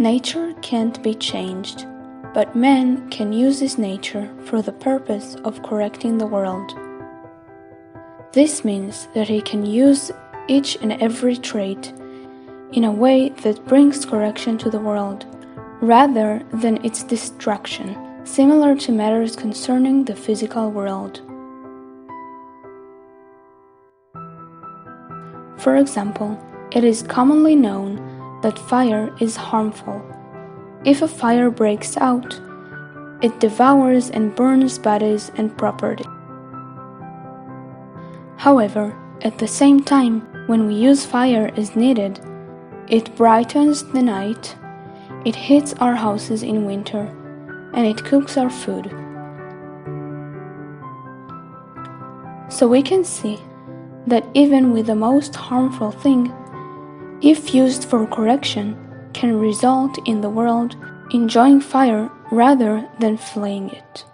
Nature can't be changed, but man can use this nature for the purpose of correcting the world. This means that he can use each and every trait in a way that brings correction to the world, rather than its destruction, similar to matters concerning the physical world. For example, it is commonly known that fire is harmful. If a fire breaks out, it devours and burns bodies and property. However, at the same time, when we use fire as needed, it brightens the night, it heats our houses in winter, and it cooks our food. So we can see that even with the most harmful thing, if used for correction, can result in the world enjoying fire rather than fleeing it.